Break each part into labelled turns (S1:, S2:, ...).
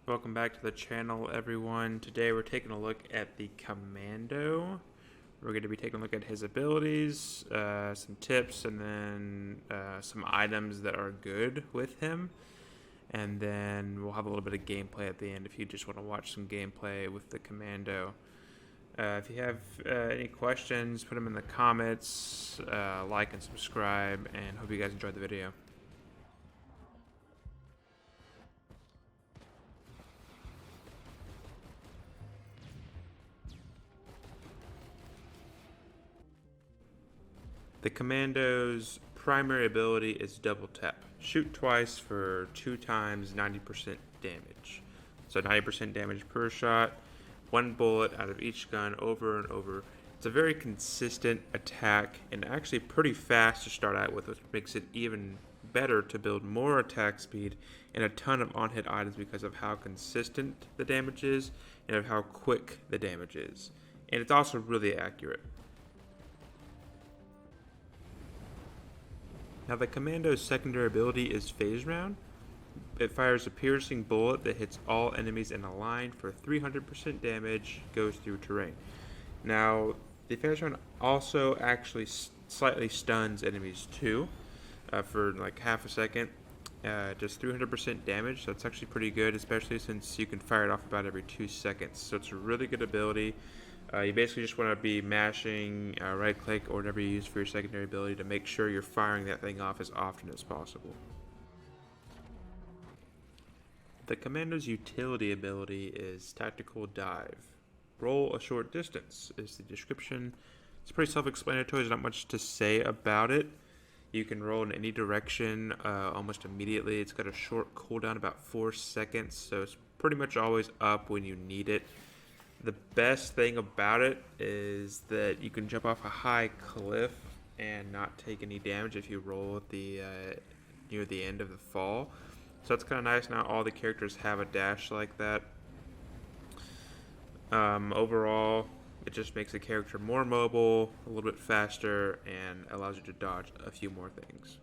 S1: Welcome back to the channel, everyone. Today we're taking a look at the Commando. We're going to be taking a look at his abilities, some tips, and then some items that are good with him. And then we'll have a little bit of gameplay at the end if you just want to watch some gameplay with the Commando. If you have any questions, put them in the comments, like and subscribe, and hope you guys enjoyed the video. The Commando's primary ability is double tap. Shoot twice for 2 times 90% damage. So 90% damage per shot, 1 bullet out of each gun over and over. It's a very consistent attack and actually pretty fast to start out with, which makes it even better to build more attack speed and a ton of on-hit items because of how consistent the damage is and of how quick the damage is. And it's also really accurate. Now the Commando's secondary ability is Phase Round. It fires a piercing bullet that hits all enemies in a line for 300% damage, goes through terrain. Now, the Phase Round also actually slightly stuns enemies too, for like half a second. Just 300% damage, so it's actually pretty good, especially since you can fire it off about every 2 seconds. So it's a really good ability. You basically just want to be mashing right click or whatever you use for your secondary ability to make sure you're firing that thing off as often as possible. The Commando's utility ability is Tactical Dive. Roll a short distance is the description. It's pretty self-explanatory, there's not much to say about it. You can roll in any direction almost immediately. It's got a short cooldown, about 4 seconds, so it's pretty much always up when you need it. The best thing about it is that you can jump off a high cliff and not take any damage if you roll at the near the end of the fall. So that's kind of nice. Now all the characters have a dash like that. Overall, it just makes the character more mobile, a little bit faster, and allows you to dodge a few more things.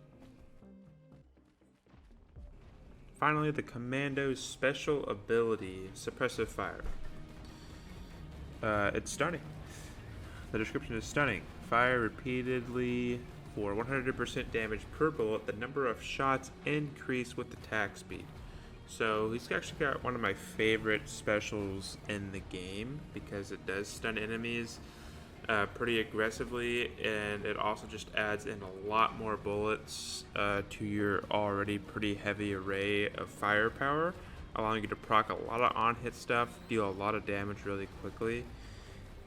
S1: Finally, the Commando's special ability, Suppressive Fire. It's stunning. The description is stunning. Fire repeatedly for 100% damage per bullet. The number of shots increase with attack speed. So he's actually got one of my favorite specials in the game because it does stun enemies pretty aggressively, and it also just adds in a lot more bullets to your already pretty heavy array of firepower, allowing you to proc a lot of on-hit stuff, deal a lot of damage really quickly.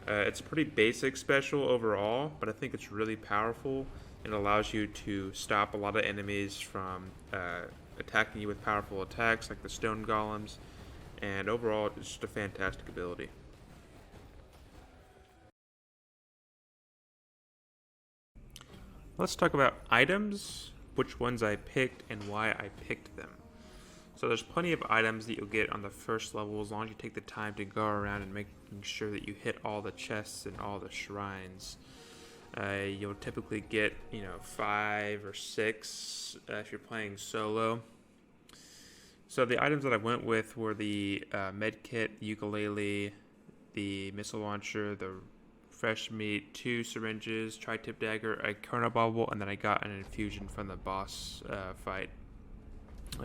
S1: It's a pretty basic special overall, but I think it's really powerful and allows you to stop a lot of enemies from attacking you with powerful attacks like the stone golems, and overall it's just a fantastic ability. Let's talk about items, which ones I picked and why I picked them. So there's plenty of items that you'll get on the first level as long as you take the time to go around and making sure that you hit all the chests and all the shrines. You'll typically get 5 or 6 if you're playing solo. So the items that I went with were the med kit, the ukulele, the missile launcher, the fresh meat, 2 syringes, tri-tip dagger, a Chrono bubble, and then I got an infusion from the boss fight.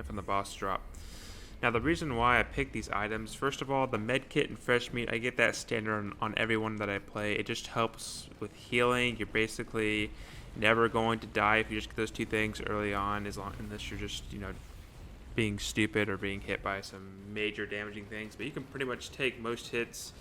S1: From the boss drop. Now the reason why I picked these items, first of all, the med kit and fresh meat, I get that standard on everyone that I play. It just helps with healing. You're basically never going to die if you just get those 2 things early on, unless you're just being stupid or being hit by some major damaging things. But you can pretty much take most hits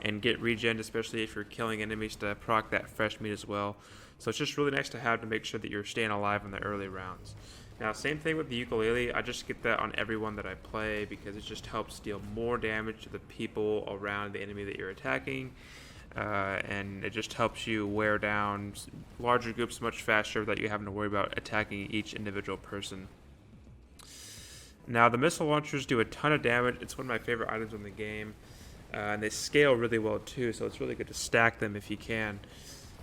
S1: and get regen, especially if you're killing enemies, to proc that fresh meat as well. So it's just really nice to have to make sure that you're staying alive in the early rounds. Now, same thing with the ukulele. I just get that on everyone that I play because it just helps deal more damage to the people around the enemy that you're attacking. And it just helps you wear down larger groups much faster without you having to worry about attacking each individual person. Now, the missile launchers do a ton of damage. It's one of my favorite items in the game. And they scale really well too, so it's really good to stack them if you can.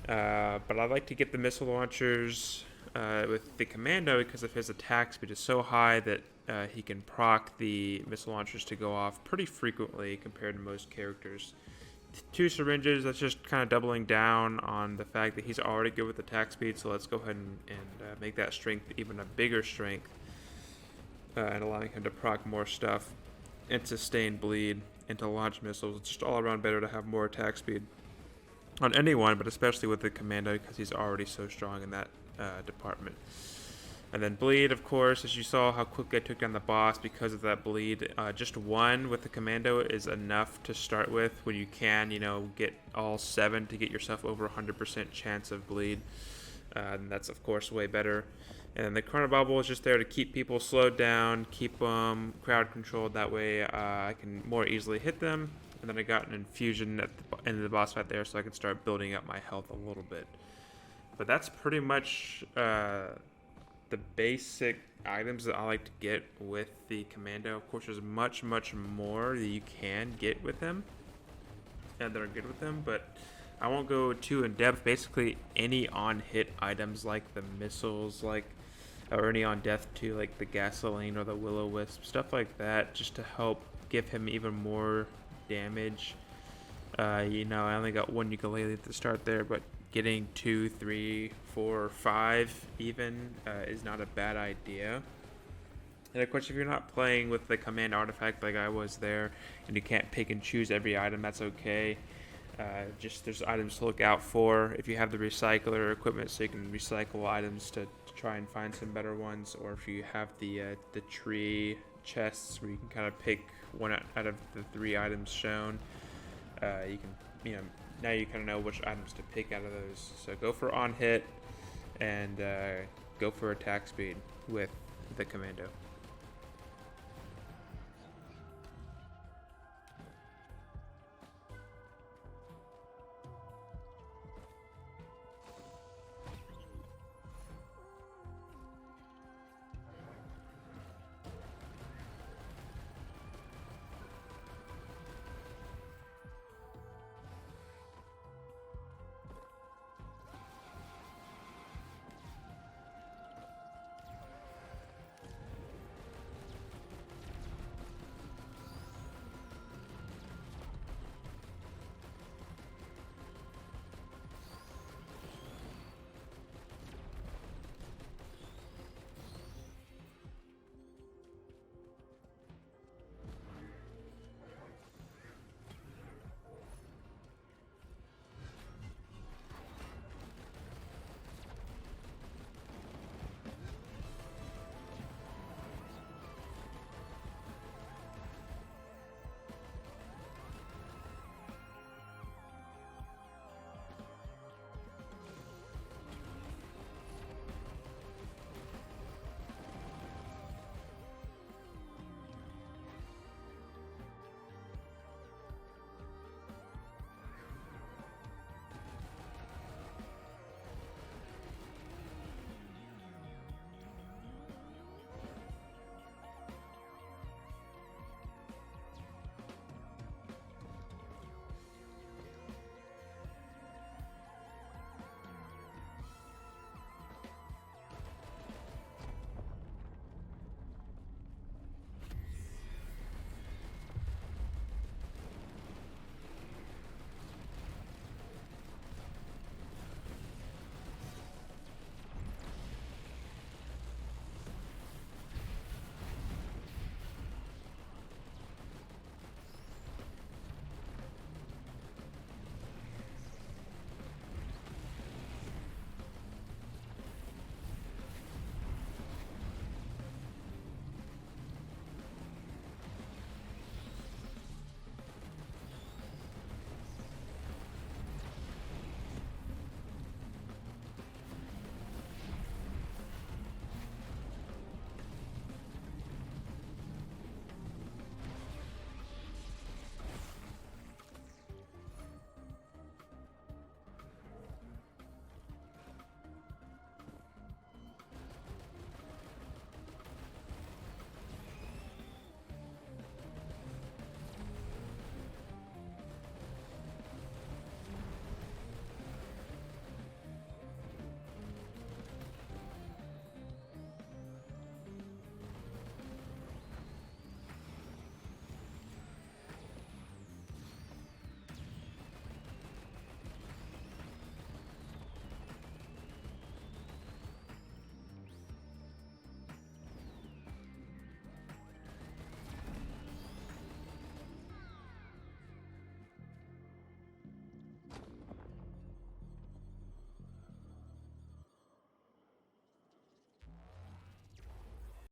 S1: But I like to get the missile launchers with the Commando because of his attack speed is so high that he can proc the missile launchers to go off pretty frequently compared to most characters. 2 syringes, that's just kind of doubling down on the fact that he's already good with attack speed, so let's go ahead and make that strength even a bigger strength, and allowing him to proc more stuff and sustain bleed and to launch missiles. It's just all around better to have more attack speed on anyone, but especially with the Commando because he's already so strong in that department. And then bleed, of course, as you saw how quickly I took down the boss because of that bleed. Just 1 with the Commando is enough to start with when you can, get all 7 to get yourself over 100% chance of bleed. And that's, of course, way better. And then the Chrono Bubble is just there to keep people slowed down, keep them crowd controlled. That way I can more easily hit them. And then I got an infusion at the end of the boss fight there so I can start building up my health a little bit. But that's pretty much the basic items that I like to get with the Commando. Of course, there's much, much more that you can get with them and that are good with them, but I won't go too in depth. Basically, any on-hit items like the missiles, or any on death too, like the gasoline or the will-o-wisp, stuff like that, just to help give him even more damage. I only got 1 ukulele at the start there, but getting 2, 3, 4, or 5 even is not a bad idea. And of course, if you're not playing with the command artifact like I was there, and you can't pick and choose every item, that's okay. Just there's items to look out for. If you have the recycler equipment, so you can recycle items to try and find some better ones, or if you have the tree chests where you can kind of pick 1 out of the 3 items shown, you can now you kind of know which items to pick out of those. So go for on hit and go for attack speed with the Commando.